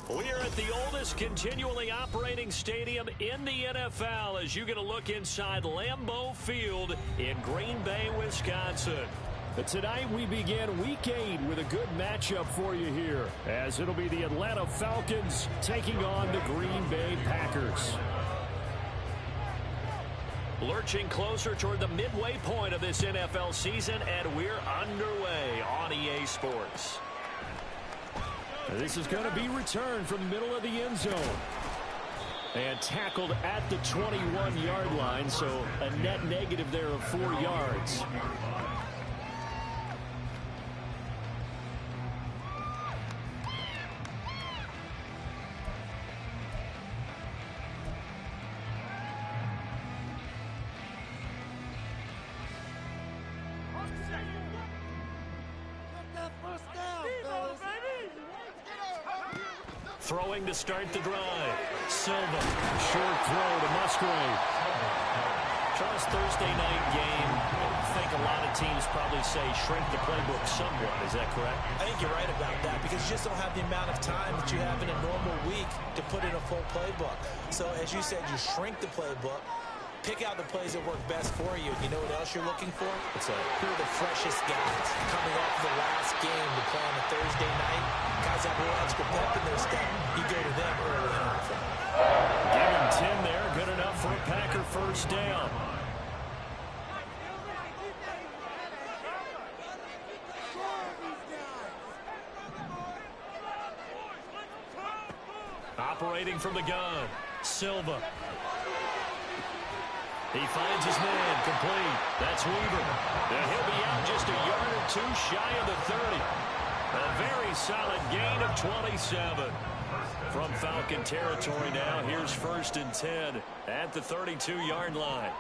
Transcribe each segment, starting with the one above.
We are at the oldest continually operating stadium in the NFL as you get a look inside Lambeau Field in Green Bay, Wisconsin. But tonight we begin Week 8 with a good matchup for you here, as it'll be the Atlanta Falcons taking on the Green Bay Packers. Lurching closer toward the midway point of this NFL season, and we're underway on EA Sports. This is going to be returned from the middle of the end zone. And tackled at the 21-yard line, so a net negative there of 4 yards. Throwing to start the drive. Silva. Short throw to Musgrave. Charles, Thursday night game. I think a lot of teams probably say shrink the playbook somewhat. Is that correct? I think you're right about that because you just don't have the amount of time that you have in a normal week to put in a full playbook. So as you said, you shrink the playbook. Pick out the plays that work best for you. You know what else you're looking for? Who are the freshest guys coming off the last game to play on a Thursday night? Guys have a little extra pep in their step. You go to them early on. Give him 10 there. Good enough for a Packer first down. Operating from the gun. Silva. He finds his man, complete. That's Weaver. And he'll be out just a yard or two shy of the 30. A very solid gain of 27. From Falcon territory now, here's 1st and 10 at the 32-yard line.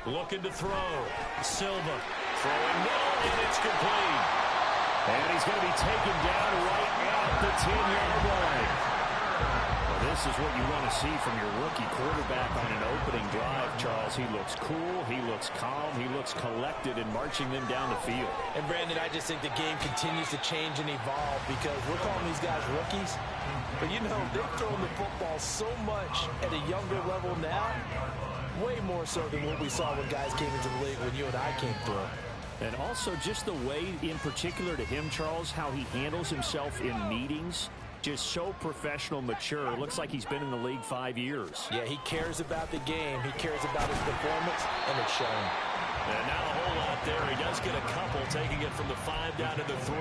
Looking to throw. Silva throwing middle, and it's complete. And he's going to be taken down right at the 10-yard line. This is what you want to see from your rookie quarterback on an opening drive, Charles. He looks cool, he looks calm, he looks collected in marching them down the field. And, Brandon, I just think the game continues to change and evolve because we're calling these guys rookies. But, you know, they've thrown the football so much at a younger level now, way more so than what we saw when guys came into the league when you and I came through. And also just the way, in particular to him, Charles, how he handles himself in meetings. Just so professional, mature. Looks like he's been in the league 5 years. Yeah, he cares about the game. He cares about his performance, and it's showing. And not a whole lot there. He does get a couple, taking it from the 5 down to the 3.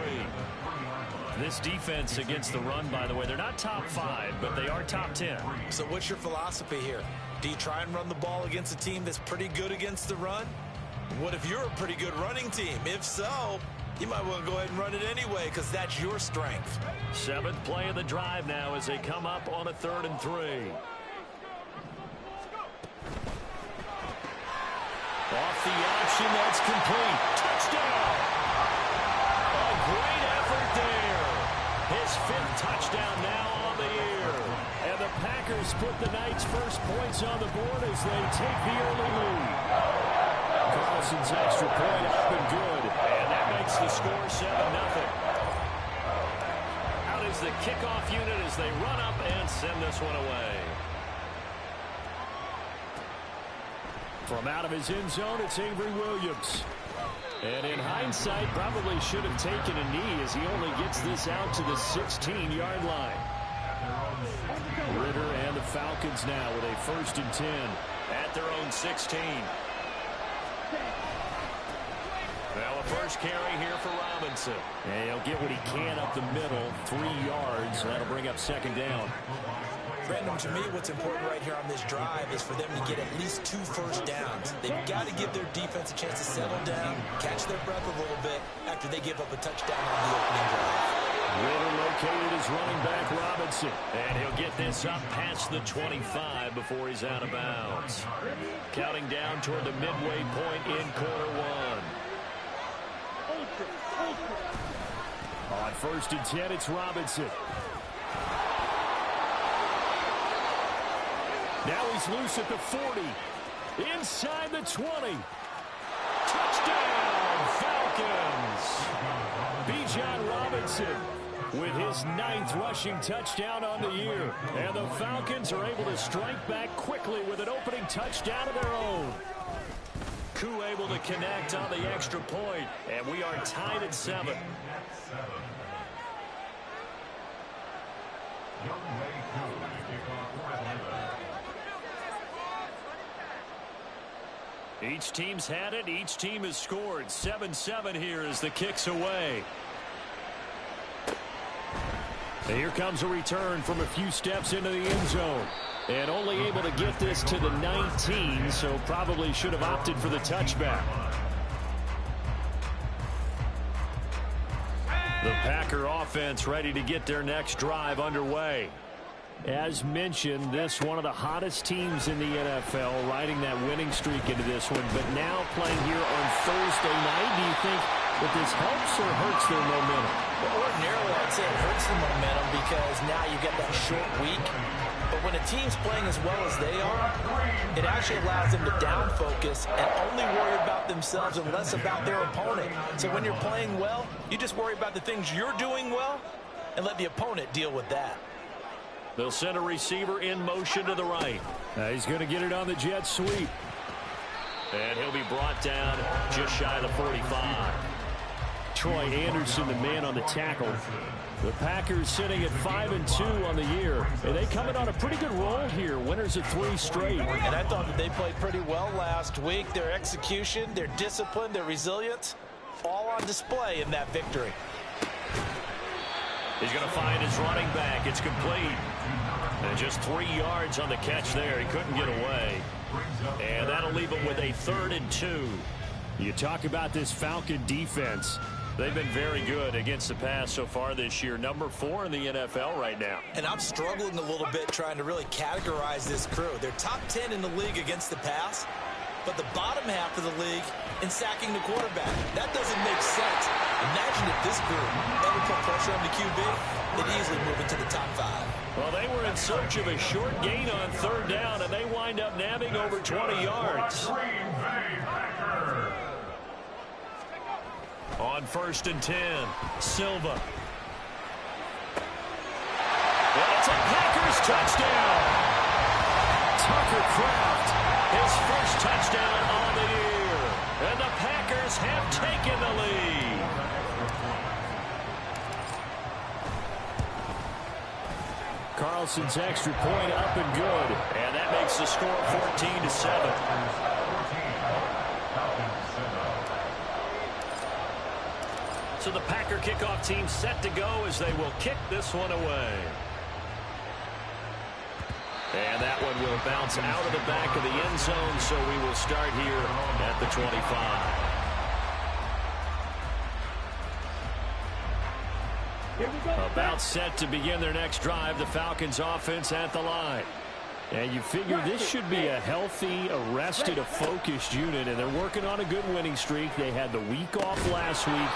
This defense against the run, by the way, they're not top 5, but they are top 10. So what's your philosophy here? Do you try and run the ball against a team that's pretty good against the run? What if you're a pretty good running team? If so, you might want to go ahead and run it anyway because that's your strength. 7th play of the drive now as they come up on a 3rd and 3. Off the option, that's complete. Touchdown! A great effort there. His 5th touchdown now on the year. And the Packers put the Knights' first points on the board as they take the early lead. Carlson's extra point up and good. And that makes the score 7-0. Out is the kickoff unit as they run up and send this one away. From out of his end zone, it's Avery Williams. And in hindsight, probably should have taken a knee as he only gets this out to the 16-yard line. Ritter and the Falcons now with a 1st and 10 at their own 16. Well, a first carry here for Robinson. And he'll get what he can up the middle, 3 yards. That'll bring up 2nd down. Brandon, to me, what's important right here on this drive is for them to get at least 2 first downs. They've got to give their defense a chance to settle down, catch their breath a little bit after they give up a touchdown on the opening drive. Ritter located his running back, Robinson. And he'll get this up past the 25 before he's out of bounds. Counting down toward the midway point in quarter 1. On 1st and 10, it's Robinson. Now he's loose at the 40. Inside the 20. Touchdown, Falcons! Bijan Robinson with his 9th rushing touchdown on the year. And the Falcons are able to strike back quickly with an opening touchdown of their own. Koo able to connect on the extra point, and we are tied at 7. Each team's had it. Each team has scored. 7-7 here as the kick's away. And here comes a return from a few steps into the end zone. And only able to get this to the 19, so probably should have opted for the touchback. The Packer offense ready to get their next drive underway. As mentioned, this one of the hottest teams in the NFL, riding that winning streak into this one, but now playing here on Thursday night. Do you think that this helps or hurts their momentum? Well, ordinarily, I'd say it hurts the momentum because now you get that short week. But when a team's playing as well as they are, it actually allows them to down focus and only worry about themselves and less about their opponent. So when you're playing well, you just worry about the things you're doing well and let the opponent deal with that. They'll send a receiver in motion to the right. He's going to get it on the jet sweep. And he'll be brought down just shy of the 45. Troy Anderson, the man on the tackle. The Packers sitting at 5-2 on the year. And they come in on a pretty good roll here. Winners of 3 straight. And I thought that they played pretty well last week. Their execution, their discipline, their resilience, all on display in that victory. He's going to find his running back. It's complete. And just 3 yards on the catch there. He couldn't get away. And that'll leave him with a 3rd and 2. You talk about this Falcon defense. They've been very good against the pass so far this year. Number 4 in the NFL right now. And I'm struggling a little bit trying to really categorize this crew. They're top 10 in the league against the pass, but the bottom half of the league in sacking the quarterback. That doesn't make sense. Imagine if this group ever put pressure on the QB, they'd easily move into the top 5. Well, they were in search of a short gain on 3rd down, and they wind up nabbing over 20 yards. On 1st and 10, Silva. And it's a Packers touchdown. Tucker Kraft, his first touchdown on the year. And the Packers have taken the lead. Carlson's extra point up and good. And that makes the score 14-7. So the Packer kickoff team set to go as they will kick this one away. And that one will bounce out of the back of the end zone, so we will start here at the 25. About set to begin their next drive, the Falcons offense at the line. And you figure this should be a healthy, arrested, a focused unit, and they're working on a good winning streak. They had the week off last week.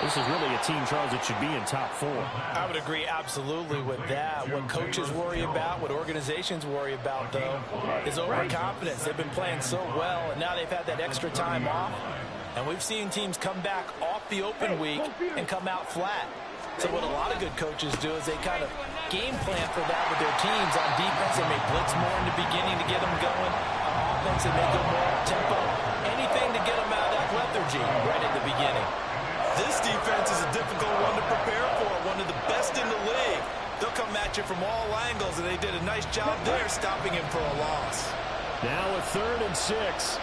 This is really a team, Charles, that should be in top 4. I would agree absolutely with that. What coaches worry about, what organizations worry about, though, is overconfidence. They've been playing so well, and now they've had that extra time off. And we've seen teams come back off the open week and come out flat. So what a lot of good coaches do is they kind of game plan for that with their teams. On defense, they may blitz more in the beginning to get them going. On offense, they may go more tempo. Anything to get them out of that lethargy right at the beginning. This defense is a difficult one to prepare for, one of the best in the league. They'll come at you from all angles, and they did a nice job there stopping him for a loss. Now a 3rd and 6.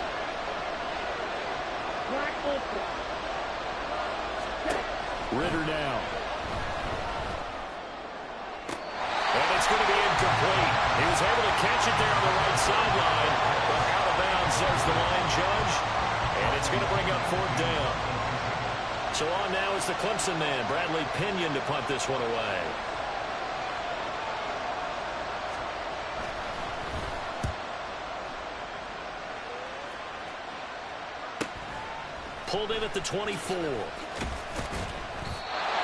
Ritter now. And it's going to be incomplete. He was able to catch it there on the right sideline, but out of bounds, says the line judge, and it's going to bring up 4th down. So on now is the Clemson man, Bradley Pinion, to punt this one away. Pulled in at the 24.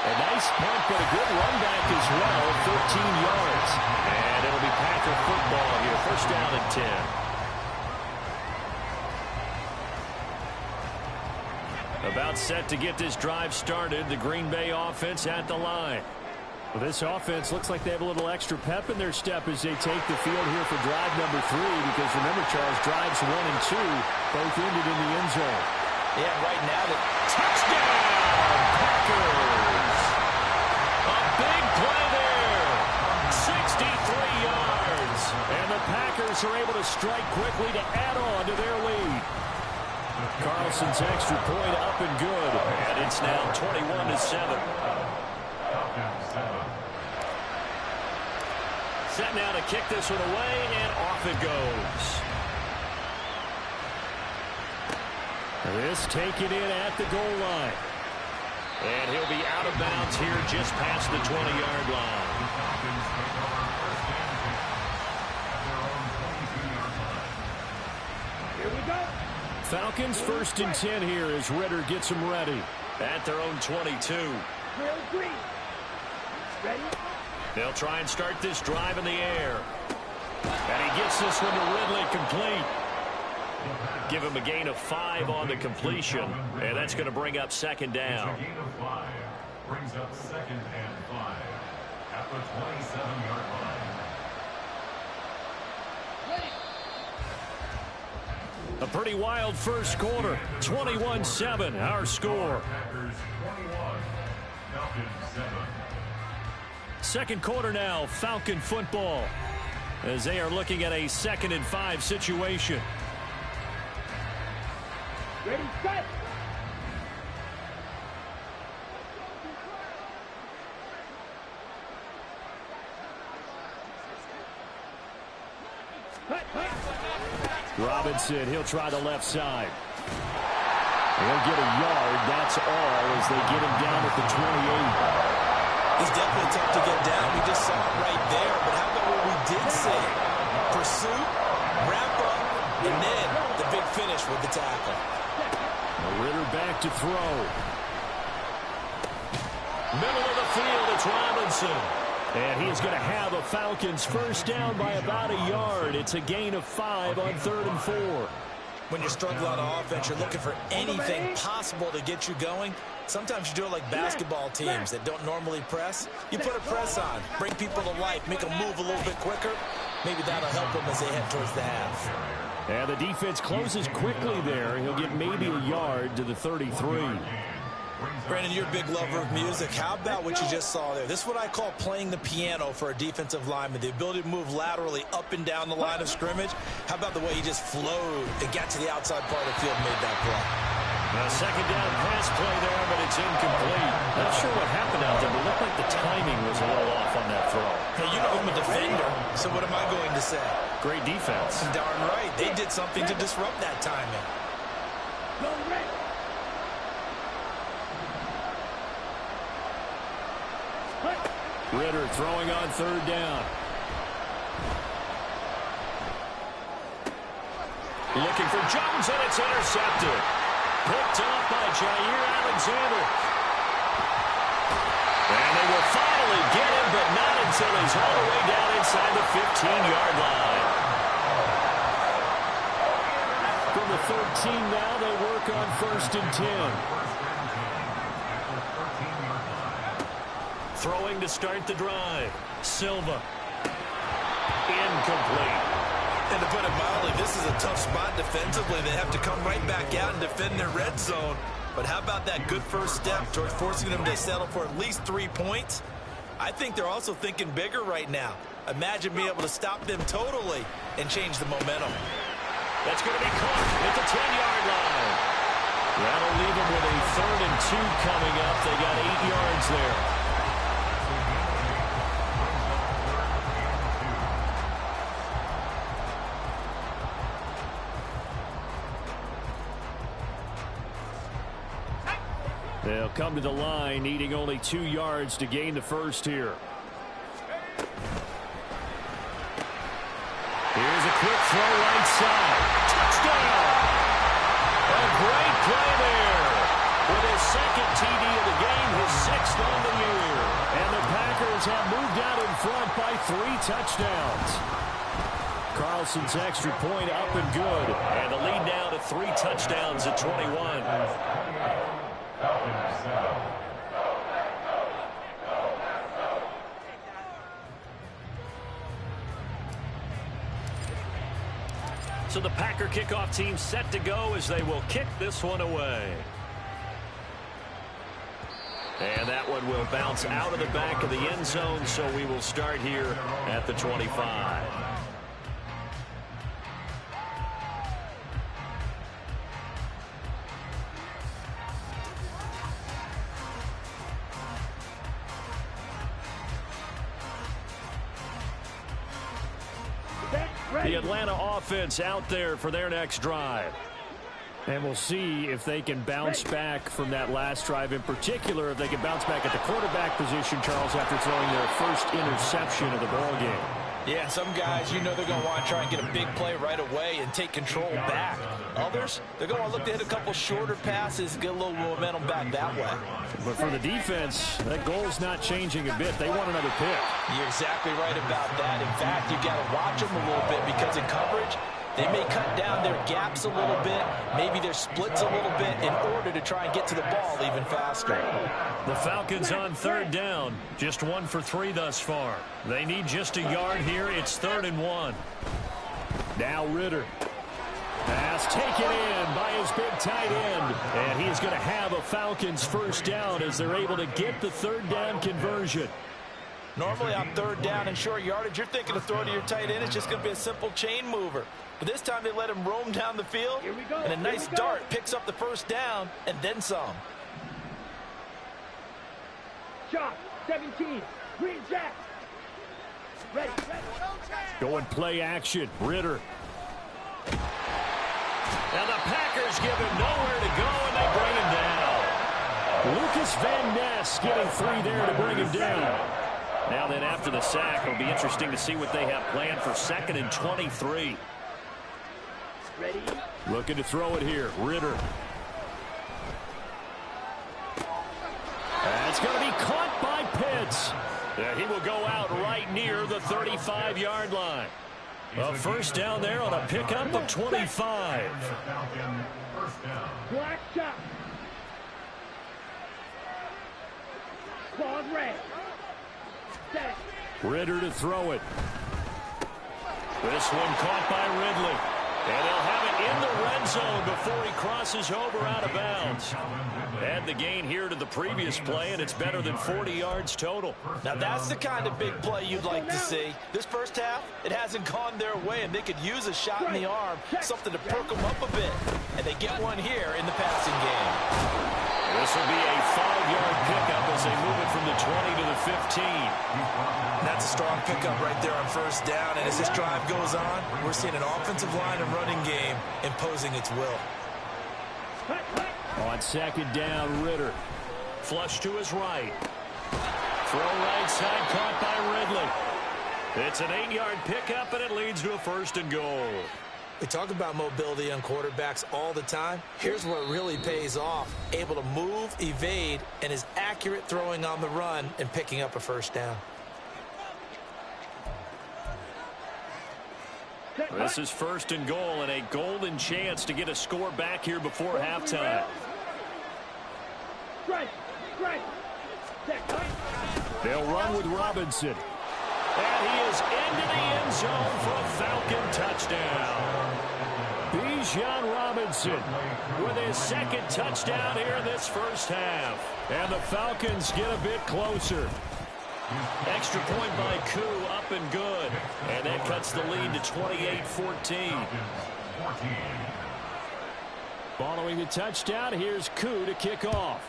A nice punt, but a good run back as well, 13 yards. And it'll be Packer football here, 1st down and 10. About set to get this drive started. The Green Bay offense at the line. Well, this offense looks like they have a little extra pep in their step as they take the field here for drive number 3. Because remember, Charles, drives 1 and 2 both ended in the end zone. Yeah, right now the touchdown Packers. A big play there. 63 yards. And the Packers are able to strike quickly to add on to their lead. Carlson's extra point up and good. And it's now 21-7. Set now to kick this one away, and off it goes. This taken in at the goal line. And he'll be out of bounds here just past the 20-yard line. Here we go. Falcons 1st and 10 here as Ritter gets them ready. At their own 22. Ready? They'll try and start this drive in the air. And he gets this one to Ridley complete. Give him a gain of 5 on the completion. And that's going to bring up 2nd down. Gain of 5 brings up 2nd and 5 at the 27-yard line. A pretty wild first quarter. 21-7, our score. Packers 21, Falcons 7. Second quarter now, Falcon football, as they are looking at a 2nd and 5 situation. Ready, set. Robinson, he'll try the left side. He'll get a yard, that's all, as they get him down at the 28. He's definitely tough to get down. We just saw it right there. But how about what we did see? Pursuit, wrap up, and then the big finish with the tackle. Ritter back to throw. Middle of the field, it's Robinson. And he is going to have a Falcons first down by about a yard. It's a gain of 5 on 3rd and 4. When you're struggling on offense, you're looking for anything possible to get you going. Sometimes you do it like basketball teams that don't normally press. You put a press on, bring people to life, make them move a little bit quicker. Maybe that'll help them as they head towards the half. And the defense closes quickly there. He'll get maybe a yard to the 33. Brandon, you're a big lover of music. How about what you just saw there? This is what I call playing the piano for a defensive lineman. The ability to move laterally up and down the line of scrimmage. How about the way he just flowed and got to the outside part of the field and made that play? A 2nd down pass play there, but it's incomplete. Not sure what happened out there, but it looked like the timing was a little off on that throw. Hey, you know I'm a defender, so what am I going to say? Great defense. Darn right. They did something to disrupt that timing. Ritter throwing on 3rd down. Looking for Jones, and it's intercepted. Picked up by Jair Alexander. And they will finally get him, but not until he's all the way down inside the 15-yard line. From the 13 now, they work on 1st and 10. Throwing to start the drive. Silva. Incomplete. And to put it mildly, this is a tough spot defensively. They have to come right back out and defend their red zone. But how about that good first step towards forcing them to settle for at least 3 points? I think they're also thinking bigger right now. Imagine being able to stop them totally and change the momentum. That's going to be caught at the 10-yard line. That'll leave them with a 3rd and 2 coming up. They got 8 yards there. They'll come to the line, needing only 2 yards to gain the first here. Here's a quick throw right side. Touchdown! A great play there. With his 2nd TD of the game, his 6th on the year. And the Packers have moved out in front by 3 touchdowns. Carlson's extra point up and good. And the lead now to 3 touchdowns at 21. So the Packer kickoff team set to go as they will kick this one away. And that one will bounce out of the back of the end zone, so we will start here at the 25. The Atlanta offense out there for their next drive. And we'll see if they can bounce back from that last drive. In particular, if they can bounce back at the quarterback position, Charles, after throwing their first interception of the ball game. Yeah, some guys, you know they're going to want to try and get a big play right away and take control back. Others, they're going to look to hit a couple shorter passes, get a little momentum back that way. But for the defense, that goal's not changing a bit. They want another pick. You're exactly right about that. In fact, you got to watch them a little bit because in coverage, they may cut down their gaps a little bit, maybe their splits a little bit in order to try and get to the ball even faster. The Falcons on 3rd down. Just 1 for 3 thus far. They need just a yard here. It's 3rd and 1. Now Ritter. Pass taken in by his big tight end. And he's going to have a Falcons first down as they're able to get the 3rd down conversion. Normally on 3rd down and short yardage, you're thinking of throwing to your tight end. It's just going to be a simple chain mover. But this time they let him roam down the field, and a nice dart picks up the first down and then some. Shot, 17, green jack. Ready. Going play action, Ritter. Now the Packers give him nowhere to go, and they bring him down. Lucas Van Ness getting 3 there to bring him down. Now then, after the sack, it'll be interesting to see what they have planned for 2nd and 23. Ready. Looking to throw it here, Ritter. That's going to be caught by Pitts. He will go out right near the 35-yard line. A first down there on a pickup of 25. Black shot. Claws red. Set. Ritter to throw it. This one caught by Ridley. And he'll have it in the red zone before he crosses over out of bounds. Add the gain here to the previous play, and it's better than 40 yards total. Now that's the kind of big play you'd like to see. This first half, it hasn't gone their way, and they could use a shot in the arm, something to perk them up a bit. And they get one here in the passing game. This will be a 5-yard pickup as they move it from the 20 to the 15. That's a strong pickup right there on first down. And as this drive goes on, we're seeing an offensive line and running game imposing its will. On 2nd down, Ritter. Flush to his right. Throw right side caught by Ridley. It's an 8-yard pickup, and it leads to a 1st and goal. We talk about mobility on quarterbacks all the time. Here's where it really pays off. Able to move, evade, and is accurate throwing on the run and picking up a first down. This is 1st and goal and a golden chance to get a score back here before halftime. They'll run with Robinson. And he is into the end zone for a Falcon touchdown. Bijan Robinson With his 2nd touchdown here in this first half. and the Falcons get a bit closer. Extra point by Koo, up and good. And that cuts the lead to 28-14. Following the touchdown, here's Koo to kick off.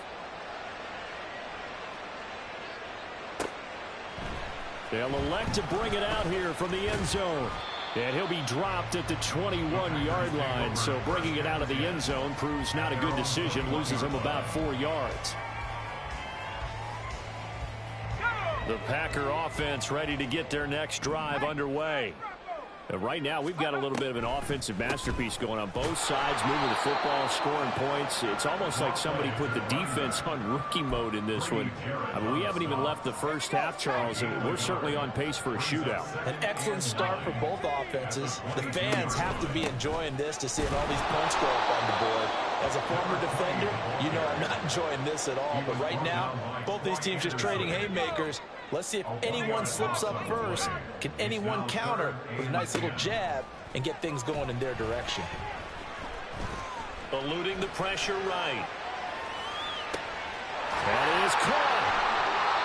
They'll elect to bring it out here from the end zone. And he'll be dropped at the 21-yard line. So bringing it out of the end zone proves not a good decision. Loses him about 4 yards. The Packer offense ready to get their next drive underway. Right now, we've got a little bit of an offensive masterpiece going on both sides, moving the football, scoring points. It's almost like somebody put the defense on rookie mode in this one. I mean, we haven't even left the first half, Charles, and we're certainly on pace for a shootout. An excellent start for both offenses. The fans have to be enjoying this to see all these points go up on the board. As a former defender, you know I'm not enjoying this at all. But right now, both these teams just trading haymakers. Let's see if anyone slips up first. Can anyone counter with a nice little jab and get things going in their direction? Eluding the pressure right. That is caught.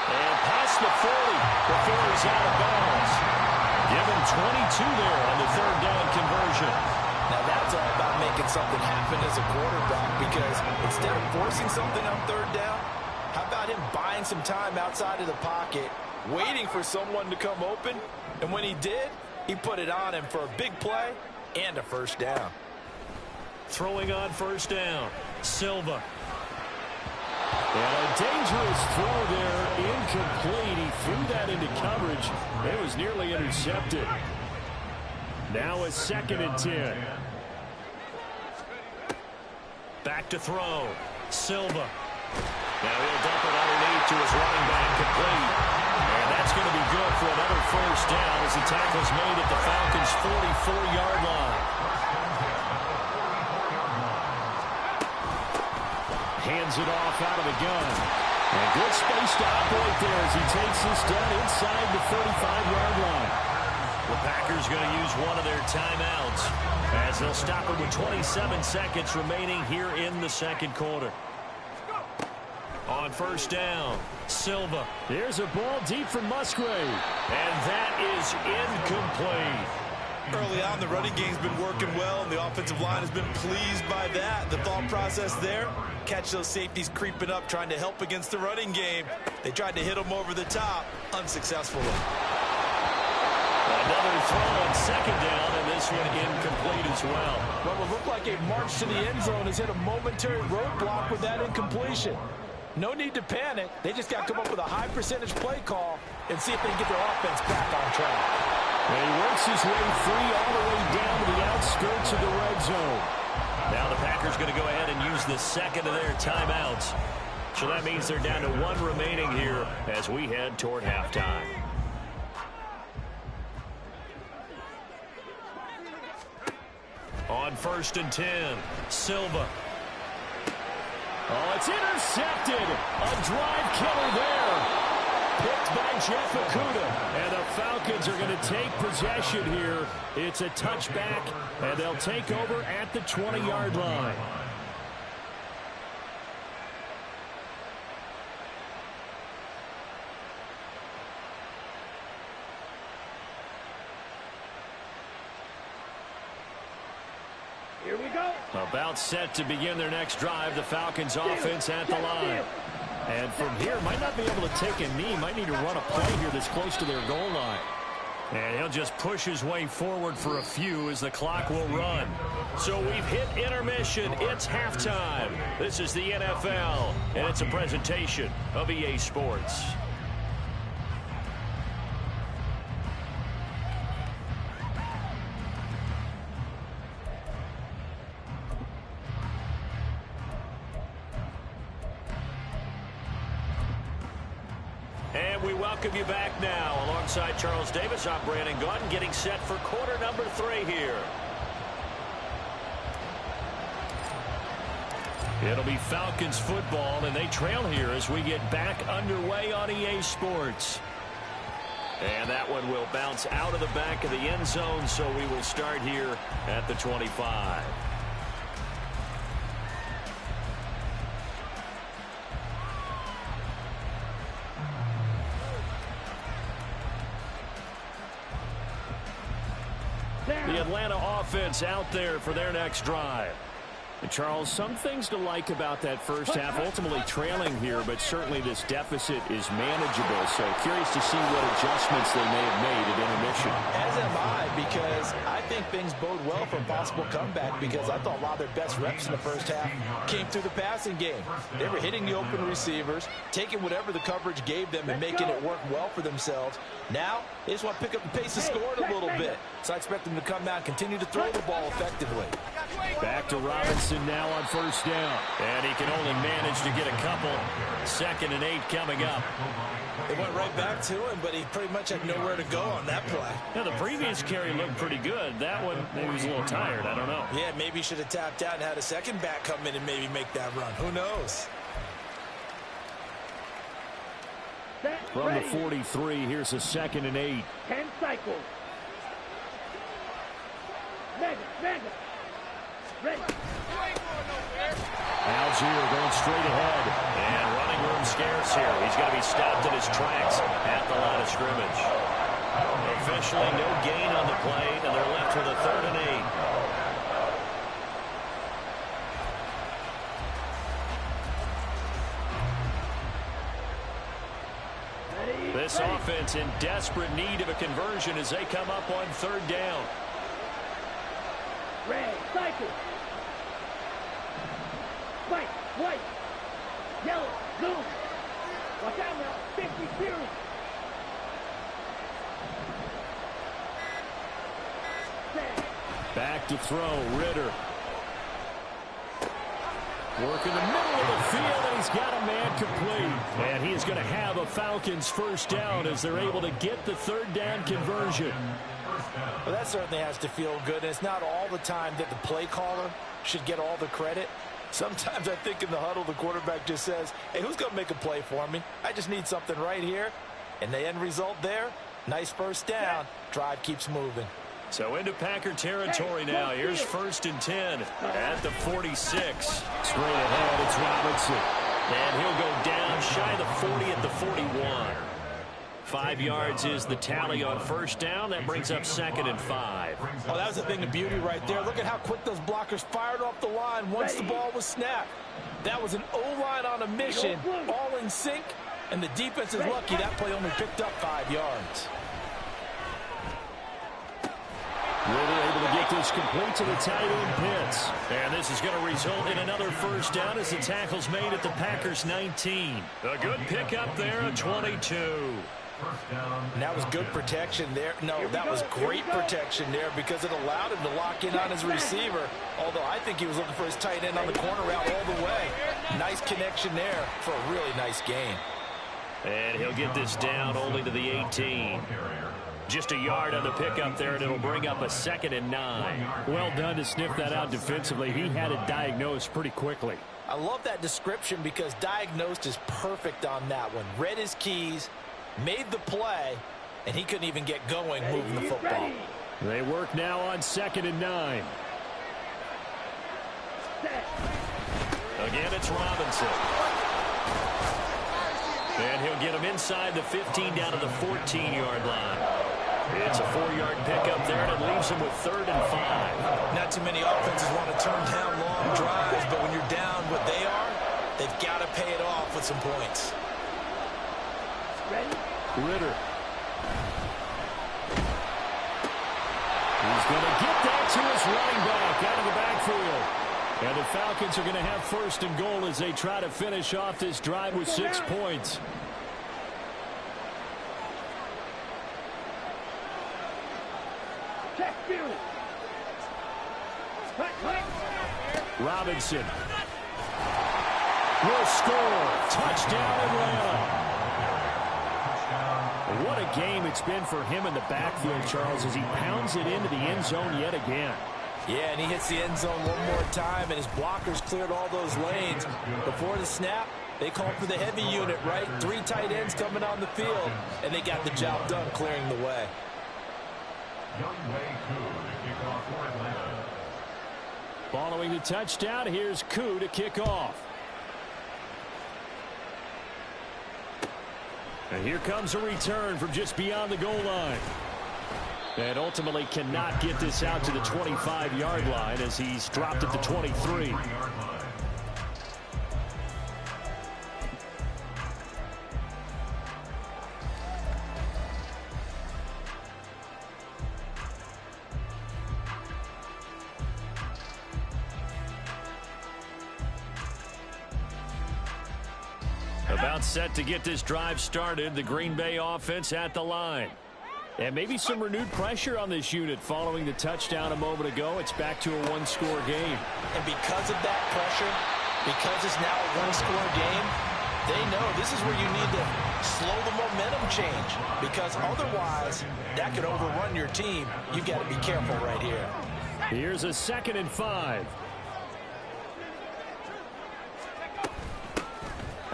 And past the 40 before he's out of bounds. Give him 22 there on the third down conversion. Now that's all about making something happen as a quarterback, because instead of forcing something on third down, how about him buying some time outside of the pocket, waiting for someone to come open, and when he did, he put it on him for a big play and a first down. Throwing on first down, Silva. And a dangerous throw there, incomplete. He threw that into coverage. It was nearly intercepted. Now a 2nd and 10. Back to throw, Silva. Now he'll dump it underneath to his running back, complete. And that's going to be good for another first down as the tackle's made at the Falcons' 44-yard line. Hands it off out of the gun. And good space to operate there as he takes this down inside the 35-yard line. The Packers going to use one of their timeouts as they'll stop it with 27 seconds remaining here in the second quarter. On first down, Silva. There's a ball deep from Musgrave. And that is incomplete. Early on, the running game's been working well, and the offensive line has been pleased by that. The thought process there, catch those safeties creeping up, trying to help against the running game. They tried to hit them over the top, unsuccessfully. Another throw on second down, and this one incomplete as well. What would look like a march to the end zone has hit a momentary roadblock with that incompletion. No need to panic. They just got to come up with a high percentage play call and see if they can get their offense back on track. And he works his way free all the way down to the outskirts of the red zone. Now the Packers going to go ahead and use the second of their timeouts. So that means they're down to one remaining here as we head toward halftime. On first and 10, Silva. Oh, it's intercepted. A drive killer there. Picked by Jeff Okudah. And the Falcons are going to take possession here. It's a touchback, and they'll take over at the 20-yard line. Here we go. About set to begin their next drive. The Falcons offense at the line. And from here, might not be able to take a knee. Might need to run a play here that's close to their goal line. And he'll just push his way forward for a few as the clock will run. So we've hit intermission. It's halftime. This is the NFL, and it's a presentation of EA Sports. And we welcome you back now. Alongside Charles Davis, I'm Brandon Gaudin, getting set for quarter number 3 here. It'll be Falcons football, and they trail here as we get back underway on EA Sports. And that one will bounce out of the back of the end zone, so we will start here at the 25. The Atlanta offense out there for their next drive. And Charles, some things to like about that first half. Ultimately trailing here, but certainly this deficit is manageable. So curious to see what adjustments they may have made at intermission. As am I, because I think things bode well for a possible comeback, because I thought a lot of their best reps in the first half came through the passing game. They were hitting the open receivers, taking whatever the coverage gave them and making it work well for themselves. Now, they just want to pick up the pace of scoring a little bit. So I expect them to come out and continue to throw the ball effectively. Back to Robinson now on first down. And he can only manage to get a couple. 2nd and 8 coming up. They went right back to him, but he pretty much had nowhere to go on that play. Now, the previous carry looked pretty good. That one, maybe he was a little tired. I don't know. Yeah, maybe he should have tapped out and had a second back come in and maybe make that run. Who knows? From the 43, here's a 2nd and 8. 10 cycles. Mega. Ready. Algier going straight ahead. And running room scarce here. He's going to be stopped in his tracks at the line of scrimmage. Officially no gain on the play, and they're left with a 3rd and 8. This offense in desperate need of a conversion as they come up on 3rd down. Red, cycle. White, white. Yellow, blue. Watch out now. 52. Back to throw, Ritter. Work in the middle of the field, and he's got a man complete. And he is going to have a Falcons first down as they're able to get the 3rd down conversion. Well, that certainly has to feel good. And it's not all the time that the play caller should get all the credit. Sometimes I think in the huddle, the quarterback just says, hey, who's going to make a play for me? I just need something right here. And the end result there, nice first down. Drive keeps moving. So into Packer territory now. Here's 1st and 10 at the 46. Straight ahead, it's Robinson. And he'll go down shy of the 40 at the 41. 5 yards is the tally on first down. That brings up 2nd and 5. Oh, that was a thing of beauty right there. Look at how quick those blockers fired off the line once the ball was snapped. That was an O-line on a mission, all in sync, and the defense is lucky that play only picked up 5 yards. Ritter able to get this complete to the tight end Pitts. And this is going to result in another first down as the tackle's made at the Packers 19. A good pickup there at 22. And that was good protection there. No, that was great protection there because it allowed him to lock in on his receiver. Although I think he was looking for his tight end on the corner route all the way. Nice connection there for a really nice gain. And he'll get this down only to the 18. Just a yard on the pickup there, and it'll bring up a 2nd and 9. Well done to sniff that out defensively. He had it diagnosed pretty quickly. I love that description because diagnosed is perfect on that one. Read his keys, made the play, and he couldn't even get going moving the football. They work now on 2nd and 9. Again, it's Robinson. And he'll get him inside the 15 down to the 14-yard line. It's a 4-yard pickup there, and it leaves him with 3rd and 5. Not too many offenses want to turn down long drives, but when you're down what they are, they've got to pay it off with some points. Ritter. He's going to get that to his running back out of the backfield. And the Falcons are going to have 1st and goal as they try to finish off this drive with 6 points. Robinson will score. Touchdown Atlanta. What a game it's been for him in the backfield, Charles, as he pounds it into the end zone yet again. Yeah, and he hits the end zone one more time, and his blockers cleared all those lanes. Before the snap, they called for the heavy unit, right? 3 tight ends coming on the field, and they got the job done clearing the way. Following the touchdown, here's Koo to kick off. And here comes a return from just beyond the goal line. And ultimately cannot get this out to the 25-yard line as he's dropped at the 23. About set to get this drive started, the Green Bay offense at the line. And maybe some renewed pressure on this unit following the touchdown a moment ago. It's back to a one-score game. And because of that pressure, because it's now a one-score game, they know this is where you need to slow the momentum change. Because otherwise, that could overrun your team. You've got to be careful right here. Here's a 2nd and 5.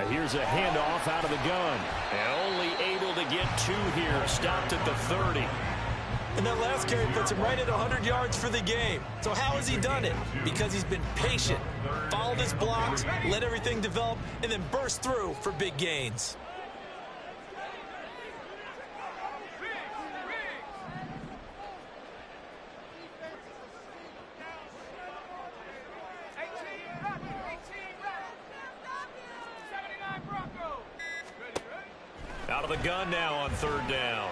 Here's a handoff out of the gun. And only able to get 2 here. Stopped at the 30. And that last carry puts him right at 100 yards for the game. So how has he done it? Because he's been patient, followed his blocks, let everything develop, and then burst through for big gains. Out of the gun now on 3rd down.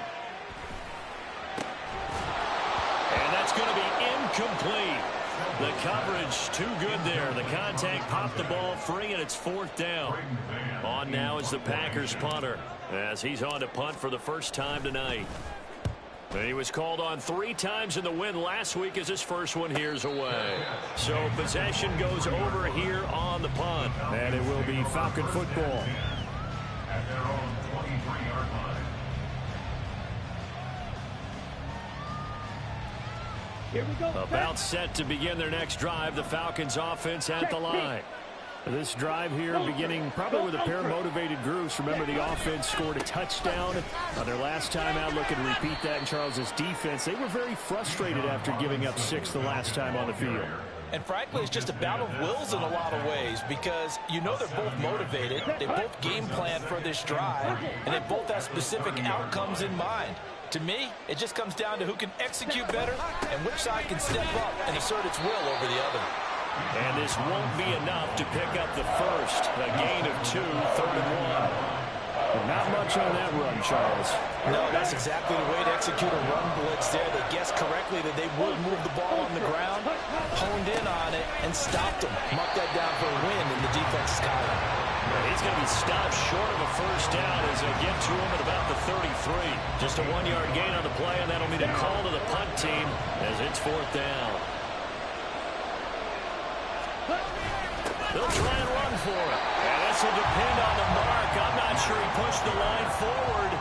And that's going to be incomplete. The coverage too good there. The contact popped the ball free, and it's 4th down. On now is the Packers punter as he's on to punt for the first time tonight. And he was called on 3 times in the win last week as his first one here's away. So possession goes over here on the punt. And it will be Falcon football. At their own 23-yard line. Here we go. About set to begin their next drive, the Falcons offense at the line. This drive here beginning probably with a pair of motivated groups. Remember, the offense scored a touchdown on their last time out. Looking to repeat that in Charles's defense. They were very frustrated after giving up 6 the last time on the field. And frankly, it's just a battle of wills in a lot of ways because you know they're both motivated. They both game plan for this drive, and they both have specific outcomes in mind. To me, it just comes down to who can execute better and which side can step up and assert its will over the other. And this won't be enough to pick up the first. A gain of 2, 3rd and 1. But not much on that run, Charles. No, that's exactly the way to execute a run blitz there. They guessed correctly that they would move the ball on the ground, honed in on it, and stopped them. Marked that down for a win in the defense's column. He's going to be stopped short of a first down as they get to him at about the 33. Just a 1-yard gain on the play, and that'll be the call to the punt team as it's 4th down. They'll try and run for it. And this will depend on the mark. I'm not sure he pushed the line forward.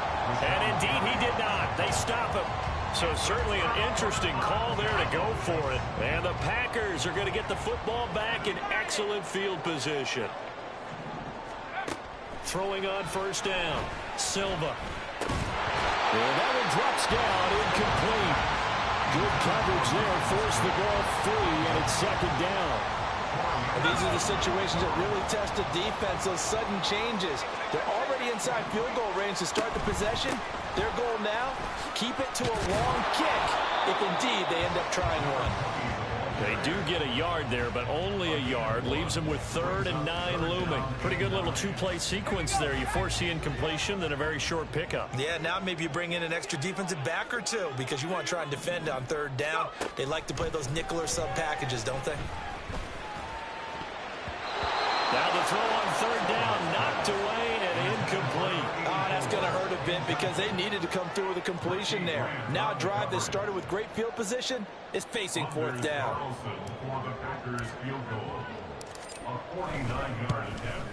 And indeed, he did not. They stop him. So certainly an interesting call there to go for it. And the Packers are going to get the football back in excellent field position. Throwing on 1st down. Silva. And that one drops down, incomplete. Good coverage there. Forced the ball free, and it's 2nd down. These are the situations that really test the defense, those sudden changes. They're already inside field goal range to start the possession. Their goal now, keep it to a long kick if indeed they end up trying one. They do get a yard there, but only a yard. Leaves them with 3rd and 9 looming. Pretty good little 2-play sequence there. You force the incompletion, then a very short pickup. Yeah, now maybe you bring in an extra defensive back or 2 because you want to try and defend on 3rd down. They like to play those nickel or sub packages, don't they? Now the throw on 3rd down, knocked away and incomplete. Oh, that's going to hurt a bit because they needed to come through with a completion there. Now a drive that started with great field position is facing 4th down. For the Packers field goal, a 49-yard attempt.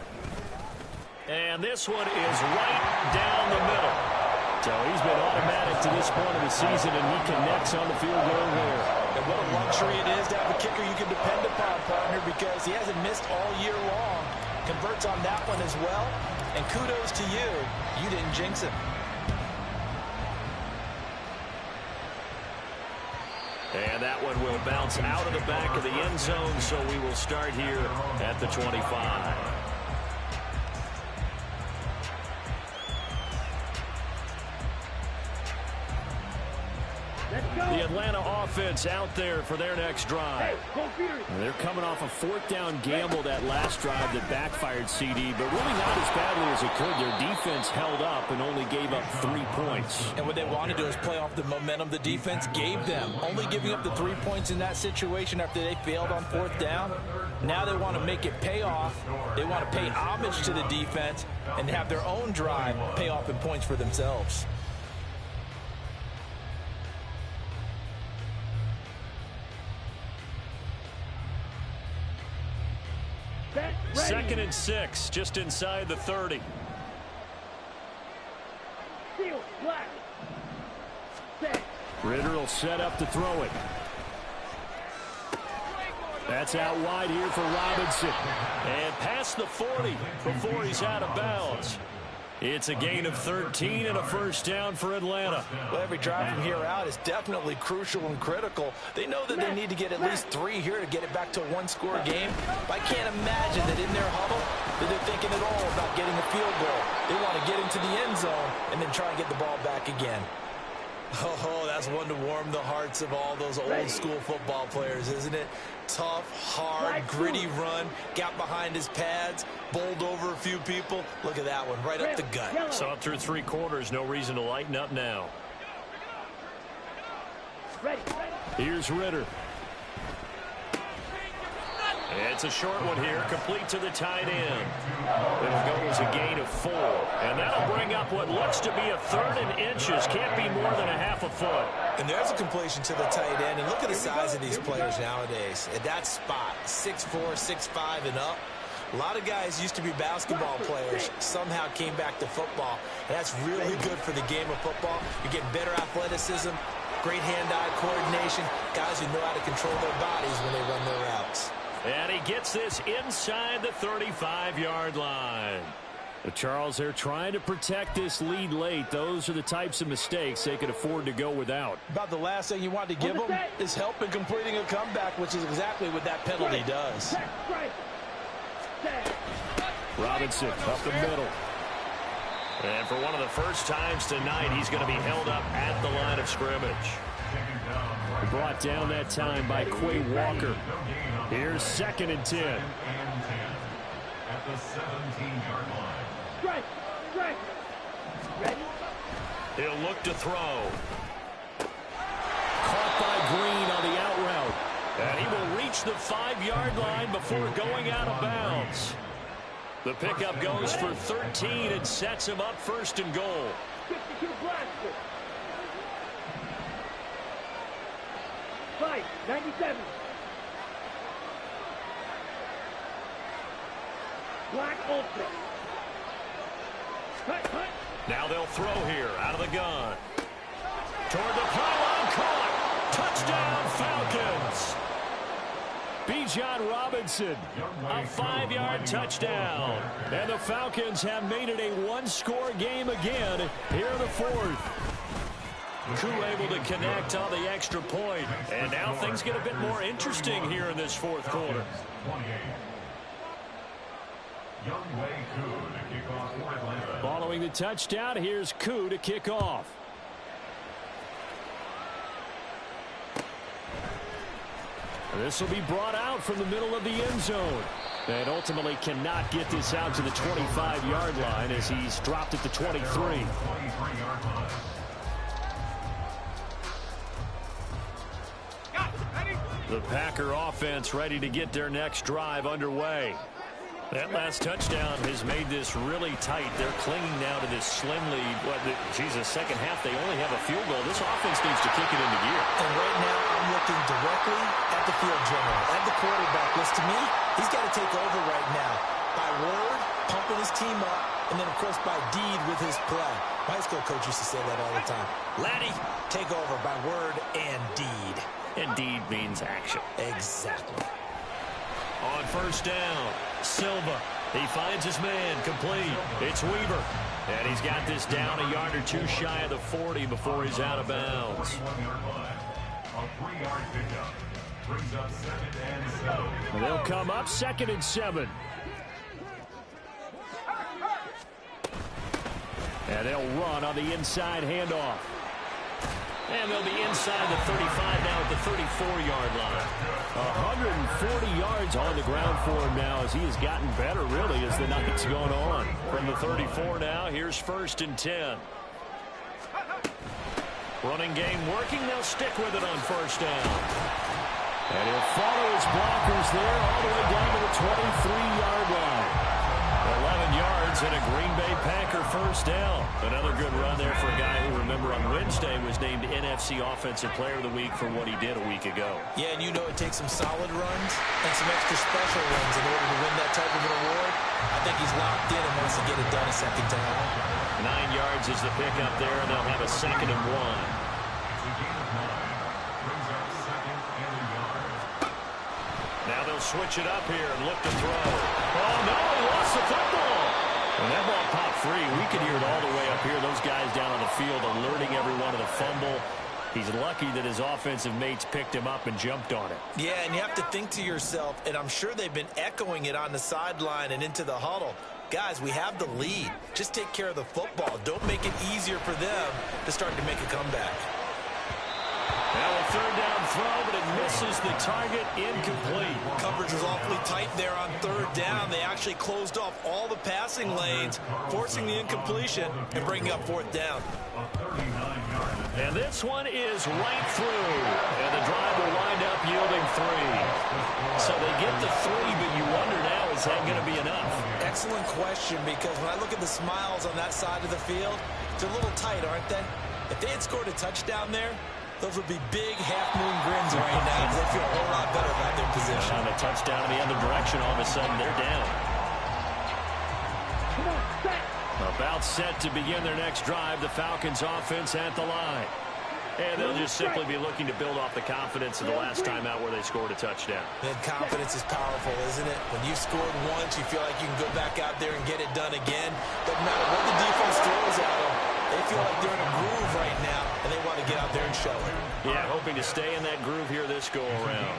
And this one is right down the middle. So he's been automatic to this point of the season, and he connects on the field goal there. And what a luxury it is to have a kicker you can depend upon, partner, because he hasn't missed all year long. Converts on that one as well. And kudos to you. You didn't jinx him. And that one will bounce out of the back of the end zone, so we will start here at the 25. The Atlanta offense out there for their next drive. Hey, go Fury. They're coming off a fourth down gamble that last drive that backfired, CD, but really not as badly as it could. Their defense held up and only gave up 3 points. And what they want to do is play off the momentum the defense gave them. Only giving up the 3 points in that situation after they failed on fourth down. Now they want to make it pay off. They want to pay homage to the defense and have their own drive pay off in points for themselves. Second and 6, just inside the 30. Seal, black. Set. Ritter will set up to throw it. That's out wide here for Robinson. And past the 40 before he's out of bounds. It's a gain of 13 and a first down for Atlanta. Well, every drive from here out is definitely crucial and critical. They know that they need to get at least 3 here to get it back to a one-score game. But I can't imagine that in their huddle that they're thinking at all about getting a field goal. They want to get into the end zone and then try and get the ball back again. Oh, that's one to warm the hearts of all those old-school football players, isn't it? Tough, hard, gritty run, got behind his pads, bowled over a few people. Look at that one, right up the gut. So up through 3 quarters, no reason to lighten up now. Ready. Here's Ritter. It's a short one here, complete to the tight end. It'll go as a gain of 4. And that'll bring up what looks to be a 3rd and inches. Can't be more than a half a foot. And there's a completion to the tight end. And look at the size of these players nowadays. At that spot, 6'4", 6'5", and up. A lot of guys used to be basketball players, somehow came back to football. And that's really good for the game of football. You're getting better athleticism, great hand-eye coordination, guys who know how to control their bodies when they run their routes. And he gets this inside the 35-yard line. Charles, they're trying to protect this lead late. Those are the types of mistakes they could afford to go without. About the last thing you want to give them is help in completing a comeback, which is exactly what that penalty does. Robinson up the middle. And for one of the first times tonight, he's going to be held up at the line of scrimmage. Brought down that time by Quay Walker. Here's 2nd and 10. At the 17-yard line. Strike. Ready. He'll look to throw. Caught by Green on the out route. And he will reach the 5-yard line before going out of bounds. The pickup goes for 13 and sets him up 1st and goal. 52 blaster. 5, 97. Black ultra. Cut. Now they'll throw here out of the gun. Toward the pylon, caught. Touchdown, Falcons. Bijan Robinson, A 5-yard touchdown. and the Falcons have made it a one-score game again here in the 4th. Koo able to connect on the extra point. And now things get a bit more interesting here in this 4th quarter. 28. Youngway Koo to kick off for Atlanta. Following the touchdown, here's Koo to kick off. This will be brought out from the middle of the end zone. And ultimately cannot get this out to the 25-yard line as he's dropped it to 23. 23-yard line. The Packer offense ready to get their next drive underway. That last touchdown has made this really tight. They're clinging now to this slim lead. Second half, they only have a field goal. This offense needs to kick it into gear. And right now, I'm looking directly at the field general, at the quarterback. Which to me, he's got to take over right now. By word, pumping his team up, and then, of course, by deed with his play. My high school coach used to say that all the time. Laddie, take over by word and deed. And deed means action. Exactly. On 1st down, Silva. He finds his man, complete. It's Weaver. And he's got this down a yard or 2 shy of the 40 before he's out of bounds. 41-yard line. A 3-yard pickup. Brings up 2nd and 7. They'll come up 2nd and 7. And they'll run on the inside handoff. And they'll be inside the 35 now at the 34-yard line. 140 yards on the ground for him now as he has gotten better, really, as the night's going on. From the 34 now, here's 1st and 10. Running game working. They'll stick with it on 1st down. And he'll follow his blockers there all the way down to the 23-yard line. 11 yards and a Green Bay Packer 1st down. Another good run there for a guy who, remember, on Wednesday was named NFC Offensive Player of the Week for what he did a week ago. Yeah, and you know it takes some solid runs and some extra special runs in order to win that type of an award. I think he's locked in and wants to get it done a second time. 9 yards is the pickup there, and they'll have a 2nd and 1. Now they'll switch it up here and look to throw. Oh, no, he lost the football. When that ball popped free, we could hear it all the way up here. Those guys down on the field alerting everyone of the fumble. He's lucky that his offensive mates picked him up and jumped on it. Yeah, and you have to think to yourself, and I'm sure they've been echoing it on the sideline and into the huddle. Guys, we have the lead. Just take care of the football. Don't make it easier for them to start to make a comeback. Now a 3rd down throw, but it misses the target. Incomplete. Coverage was awfully tight there on 3rd down. They actually closed off all the passing lanes, forcing the incompletion and bringing up 4th down. And this one is right through. And the drive will wind up yielding 3. So they get the 3, but you wonder now, is that going to be enough? Excellent question, because when I look at the smiles on that side of the field, they're a little tight, aren't they? If they had scored a touchdown there, those would be big half-moon grins right now because they feel a whole lot better about their position. On a touchdown in the other direction, all of a sudden they're down. Come on, set. About set to begin their next drive, the Falcons offense at the line. And they'll just simply be looking to build off the confidence of the last time out where they scored a touchdown. And confidence is powerful, isn't it? When you scored once, you feel like you can go back out there and get it done again. Doesn't matter what the defense throws at them. They feel like they're in a groove right now, and they want to get out there and show it. Yeah, hoping to stay in that groove here this go-around.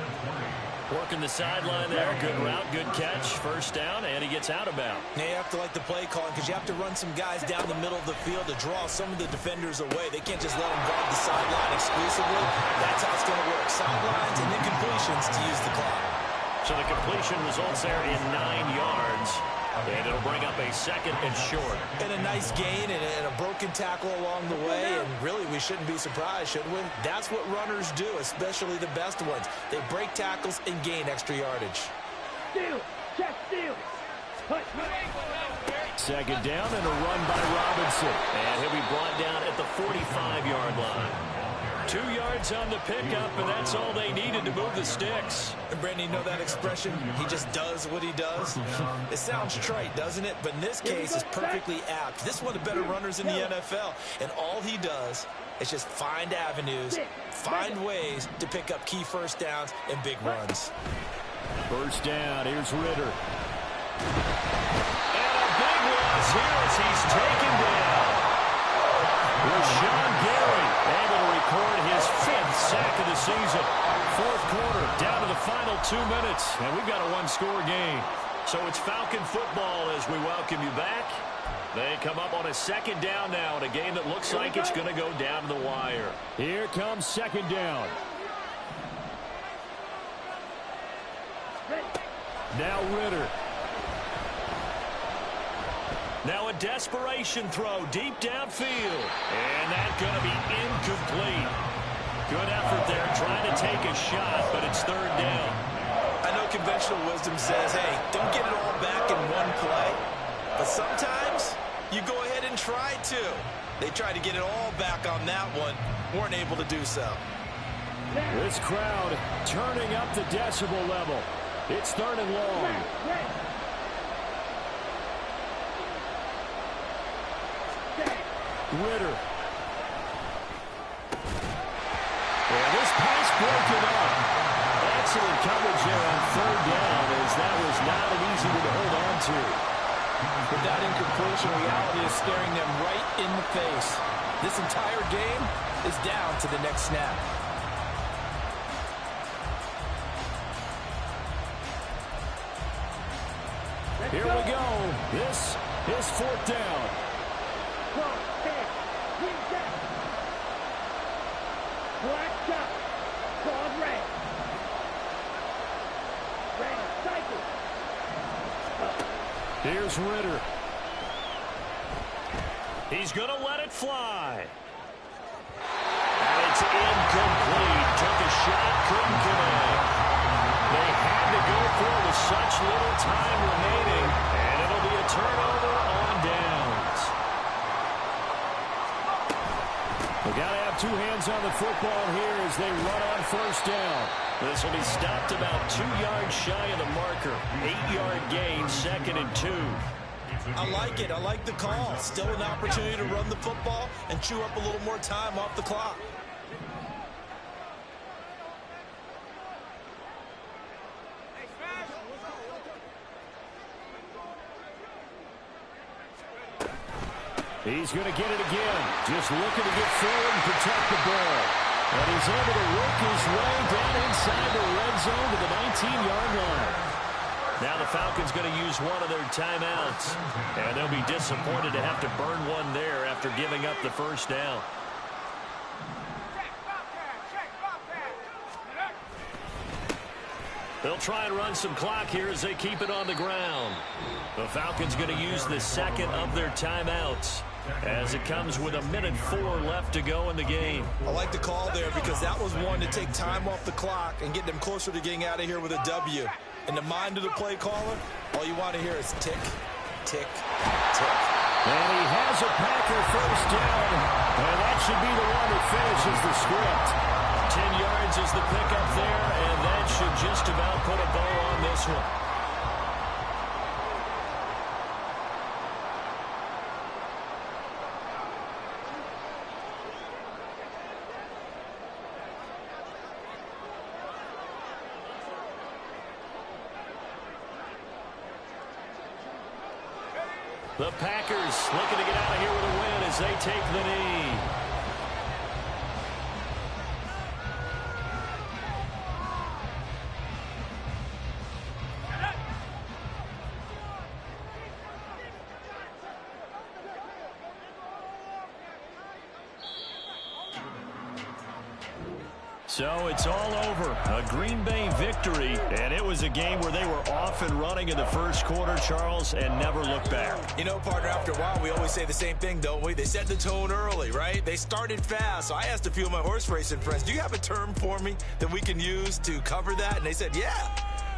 Working the sideline there. Good route, good catch. 1st down, and he gets out of bounds. Now you have to like the play calling because you have to run some guys down the middle of the field to draw some of the defenders away. They can't just let them guard the sideline exclusively. That's how it's going to work. Sidelines and incompletions to use the clock. So the completion results there in 9 yards. And it'll bring up a 2nd and short. And a nice gain and a broken tackle along the way. And really, we shouldn't be surprised, should we? That's what runners do, especially the best ones. They break tackles and gain extra yardage. Steal. Check steal. Push. 2nd down and a run by Robinson. And he'll be brought down at the 45-yard line. 2 yards on the pickup, and that's all they needed to move the sticks. And Brandon, you know that expression? He just does what he does. It sounds trite, doesn't it? But in this case, it's perfectly apt. This is one of the better runners in the NFL, and all he does is just find avenues, find ways to pick up key 1st downs and big runs. 1st down, here's Ritter. And a big loss here as he's taken down. Rashawn Gary able to record his 5th sack of the season. 4th quarter, down to the final 2 minutes, and we've got a 1-score game. So it's Falcon football as we welcome you back. They come up on a 2nd down now in a game that looks like it's going to go down to the wire. Here comes 2nd down. Now Ritter. Now a desperation throw deep downfield. And that's going to be incomplete. Good effort there trying to take a shot, but it's 3rd down. I know conventional wisdom says, hey, don't get it all back in one play. But sometimes you go ahead and try to. They tried to get it all back on that one. Weren't able to do so. This crowd turning up the decibel level. It's 3rd and long. Ritter. And this pass broken up. Excellent coverage there on 3rd down, as that was not an easy one to hold on to. With that incompletion, reality is staring them right in the face. This entire game is down to the next snap. Here we go. This is 4th down. Here's Ritter. He's going to let it fly. And it's incomplete. Took a shot, couldn't connect. They had to go for it with such little time remaining, and it'll be a turnover on downs. They got to have two hands on the football here as they run on first down. This will be stopped about 2 yards shy of the marker. 8-yard gain, 2nd and 2. I like it. I like the call. Still an opportunity to run the football and chew up a little more time off the clock. He's going to get it again. Just looking to get forward and protect the ball. And he's able to work his way down inside the red zone to the 19-yard line. Now the Falcons going to use one of their timeouts. And they'll be disappointed to have to burn one there after giving up the first down. They'll try and run some clock here as they keep it on the ground. The Falcons going to use the second of their timeouts as it comes with 1:04 left to go in the game. I like the call there because that was one to take time off the clock and get them closer to getting out of here with a W. In the mind of the play caller, all you want to hear is tick, tick, tick. And he has a Packer first down, and that should be the one that finishes the script. 10 yards is the pickup there, and that should just about put a bow on this one. The Packers looking to get out of here with a win as they take the knee. So it's all over. A Green Bay victory, and it was a game where they were off and running in the first quarter, Charles, and never looked back. You know, partner, after a while, we always say the same thing, don't we? They set the tone early, right? They started fast. So I asked a few of my horse racing friends, do you have a term for me that we can use to cover that? And they said, yeah.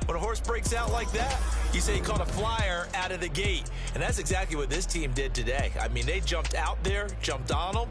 When a horse breaks out like that, you say he caught a flyer out of the gate. And that's exactly what this team did today. I mean, they jumped out there, jumped on them,